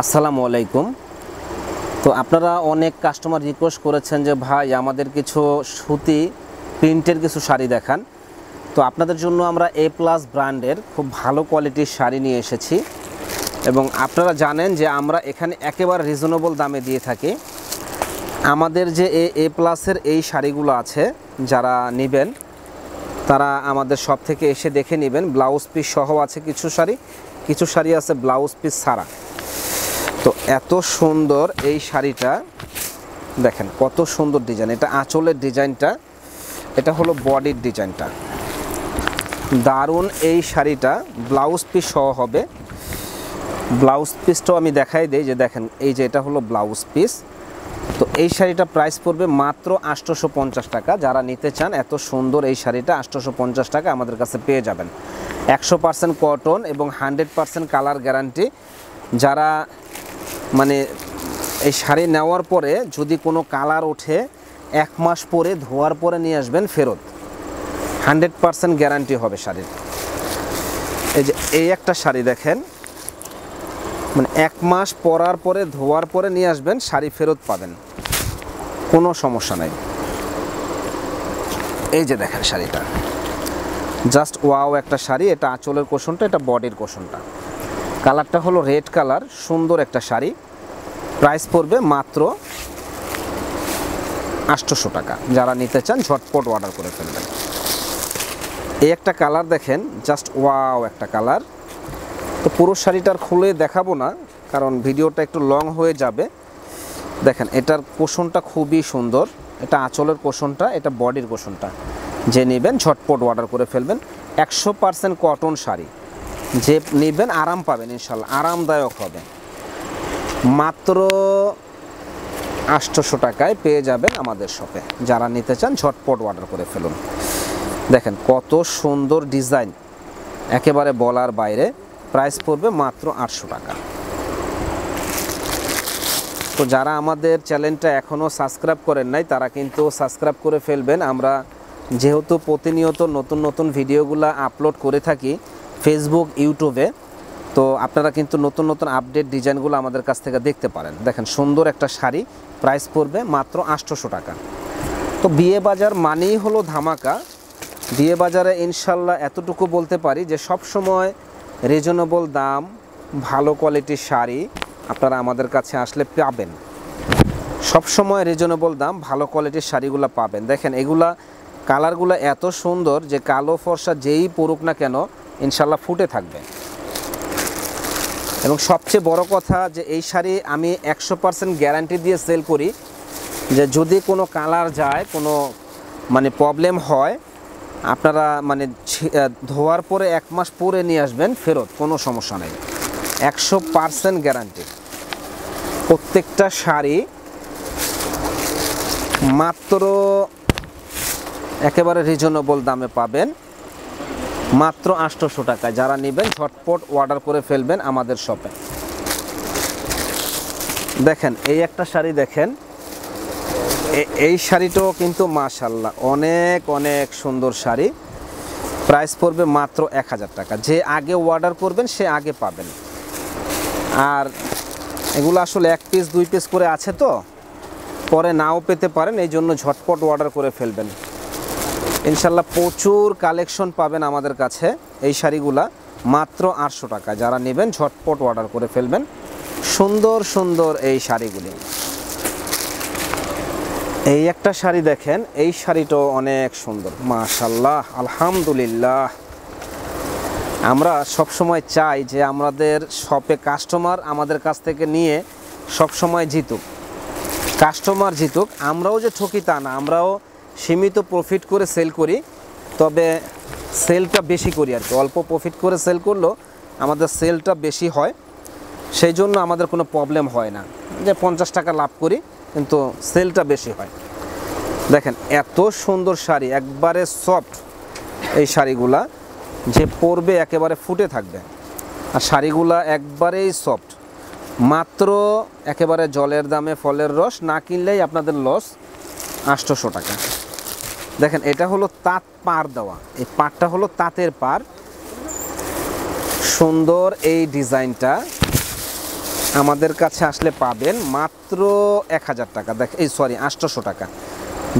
আসসালামু আলাইকুম। তো আপনারা অনেক কাস্টমার রিকোয়েস্ট করেছেন যে ভাই আমাদের কিছু সুতি প্রিন্টের কিছু শাড়ি দেখান। তো আপনাদের জন্য আমরা এ প্লাস ব্র্যান্ডের খুব ভালো কোয়ালিটির শাড়ি নিয়ে এসেছি এবং আপনারা জানেন যে আমরা এখানে একেবারে রিজনেবল দামে দিয়ে থাকি। আমাদের যে এ প্লাসের এই শাড়িগুলো আছে, যারা নেবেন তারা আমাদের শপ থেকে এসে দেখে নেবেন। ব্লাউজ পিস সহ আছে কিছু শাড়ি আছে ব্লাউজ পিস ছাড়া। তো এত সুন্দর এই শাড়িটা দেখেন, কত সুন্দর ডিজাইন। এটা আঁচলের ডিজাইনটা, এটা হলো বডির ডিজাইনটা, দারুণ। এই শাড়িটা ব্লাউজ পিস সহ হবে। ব্লাউজ পিসটাও আমি দেখাই দিই, যে দেখেন এই যে এটা হলো ব্লাউজ পিস। তো এই শাড়িটা প্রাইস পড়বে মাত্র 850 টাকা। যারা নিতে চান এত সুন্দর এই শাড়িটা 850 টাকা আমাদের কাছে পেয়ে যাবেন। 100% কটন এবং 100% কালার গ্যারান্টি। যারা মানে এই শাড়ি নেওয়ার পরে যদি কোনো কালার ওঠে 1 মাস পরে ধোয়ার পরে নিয়ে আসবেন ফেরত, 100% গ্যারান্টি হবে শাড়ির। এই যে এই একটা শাড়ি দেখেন, মানে 1 মাস পরার পরে ধোয়ার পরে নিয়ে আসবেন, শাড়ি ফেরত পাবেন, কোনো সমস্যা নাই। এই যে দেখেন শাড়িটা জাস্ট ওয়াও একটা শাড়ি। এটা আঁচলের কোষণটা, এটা বডির কোষণটা। কালারটা হলো রেড কালার, সুন্দর একটা শাড়ি। প্রাইস পড়বে মাত্র 800 টাকা। যারা নিতে চান ঝটপট অর্ডার করে ফেলবেন। এই একটা কালার দেখেন, জাস্ট ওয়াও একটা কালার। তো পুরো শাড়িটার খুলে দেখাবো না, কারণ ভিডিওটা একটু লং হয়ে যাবে। দেখেন এটার কোষণটা খুবই সুন্দর। এটা আঁচলের কোষণটা, এটা বডির কোষণটা। যে নেবেন ঝটপট অর্ডার করে ফেলবেন। 100% কটন শাড়ি, যে নেবেন আরাম পাবেন ইনশাল্লাহ, আরামদায়ক হবে। মাত্র 800 টাকায় পেয়ে যাবেন আমাদের শপে। যারা নিতে চান ঝটপট অর্ডার করে ফেলুন। দেখেন কত সুন্দর ডিজাইন, একেবারে বলার বাইরে। প্রাইস পড়বে মাত্র 800 টাকা। তো যারা আমাদের চ্যানেলটা এখনও সাবস্ক্রাইব করেন নাই তারা কিন্তু সাবস্ক্রাইব করে ফেলবেন। আমরা যেহেতু প্রতিনিয়ত নতুন নতুন ভিডিওগুলো আপলোড করে থাকি ফেসবুক, ইউটিউবে, তো আপনারা কিন্তু নতুন নতুন আপডেট ডিজাইনগুলো আমাদের কাছ থেকে দেখতে পারেন। দেখেন সুন্দর একটা শাড়ি, প্রাইস পড়বে মাত্র 800 টাকা। তো বিয়ে বাজার মানেই হলো ধামাকা। বিয়ে বাজারে ইনশাল্লাহ এতটুকু বলতে পারি যে সব সময় রিজনেবল দাম, ভালো কোয়ালিটির শাড়ি আপনারা আমাদের কাছে আসলে পাবেন। সব সময় রিজনেবল দাম, ভালো কোয়ালিটির শাড়িগুলো পাবেন। দেখেন এগুলা কালারগুলো এত সুন্দর যে কালো ফর্সা যেই পরুক না কেন ইনশাল্লাহ ফুটে থাকবে। এবং সবচেয়ে বড় কথা যে এই শাড়ি আমি 100% গ্যারান্টি দিয়ে সেল করি, যে যদি কোনো কালার যায়, কোনো মানে প্রবলেম হয়, আপনারা মানে ধোয়ার পরে 1 মাস পরে নিয়ে আসবেন ফেরত, কোনো সমস্যা নেই। 100% গ্যারান্টি। প্রত্যেকটা শাড়ি মাত্র একেবারে রিজনেবল দামে পাবেন, মাত্র 800 টাকায়। যারা নেবেন ঝটপট অর্ডার করে ফেলবেন আমাদের শপে। দেখেন এই একটা শাড়ি দেখেন, এই শাড়িটাও কিন্তু মাশাআল্লাহ অনেক অনেক সুন্দর শাড়ি। প্রাইস পড়বে মাত্র 1000 টাকা। যে আগে অর্ডার করবেন সে আগে পাবেন। আর এগুলো আসলে 1 পিস 2 পিস করে আছে, তো পরে নাও পেতে পারেন, এই জন্য ঝটপট অর্ডার করে ফেলবেন। ইনশাল্লাহ প্রচুর কালেকশন পাবেন আমাদের কাছে। এই শাড়িগুলা মাত্র 800 টাকা। যারা নেবেন ঝটপট অর্ডার করে ফেলবেন। সুন্দর সুন্দর এই শাড়িগুলি। এই একটা শাড়ি দেখেন, এই শাড়িটাও অনেক সুন্দর মাশাআল্লাহ, আলহামদুলিল্লাহ। আমরা সব সময় চাই যে আমাদের শপে কাস্টমার আমাদের কাছ থেকে নিয়ে সব সময় জিতুক, কাস্টমার জিতুক। আমরাও যে ঠকি তা না, আমরাও সীমিত প্রফিট করে সেল করি, তবে সেলটা বেশি করি আর কি। অল্প প্রফিট করে সেল করলেও আমাদের সেলটা বেশি হয়, সেই জন্য আমাদের কোনো প্রবলেম হয় না যে 50 টাকা লাভ করি, কিন্তু সেলটা বেশি হয়। দেখেন এত সুন্দর শাড়ি, একবারে সফট এই শাড়িগুলা, যে পরবে একেবারে ফুটে থাকবে। আর শাড়িগুলা একবারেই সফট। মাত্র একেবারে জলের দামে ফলের রস, না কিনলেই আপনাদের লস। 800 টাকা। দেখেন এটা হলো তাঁত পাড় দেওয়া, এই পাড়টা হলো তাঁতের পাড়। সুন্দর এই ডিজাইনটা, আমাদের কাছে আসলে পাবেন মাত্র 1000 টাকা। এই সরি 800 টাকা।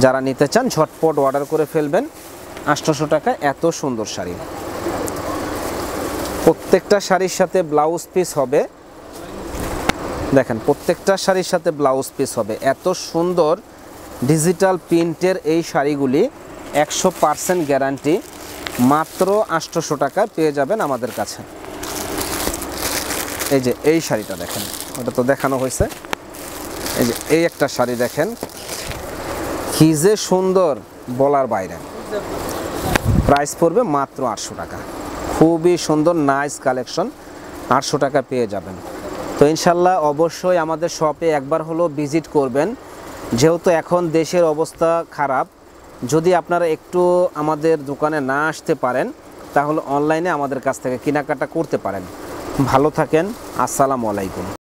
যারা নিতে চান ঝটপট অর্ডার করে ফেলবেন। 800 টাকা এত সুন্দর শাড়ি। প্রত্যেকটা শাড়ির সাথে ব্লাউজ পিস হবে, দেখেন প্রত্যেকটা শাড়ির সাথে ব্লাউজ পিস হবে। এত সুন্দর ডিজিটাল প্রিন্টের এই শাড়িগুলি 100% গ্যারান্টি, মাত্র 800 টাকায় পেয়ে যাবেন আমাদের কাছে। এই যে এই শাড়িটা দেখেন, ওটা তো দেখানো হয়েছে। এই যে এই একটা শাড়ি দেখেন, কি যে সুন্দর বলার বাইরে। প্রাইস পড়বে মাত্র 800 টাকা। খুবই সুন্দর নাইস কালেকশন, 800 টাকা পেয়ে যাবেন। তো ইনশাল্লাহ অবশ্যই আমাদের শপে একবার হলো ভিজিট করবেন, যেহেতু এখন দেশের অবস্থা খারাপ। যদি আপনারা একটু আমাদের দোকানে না আসতে পারেন তাহলে অনলাইনে আমাদের কাছ থেকে কেনাকাটা করতে পারেন। ভালো থাকেন, আসসালামু আলাইকুম।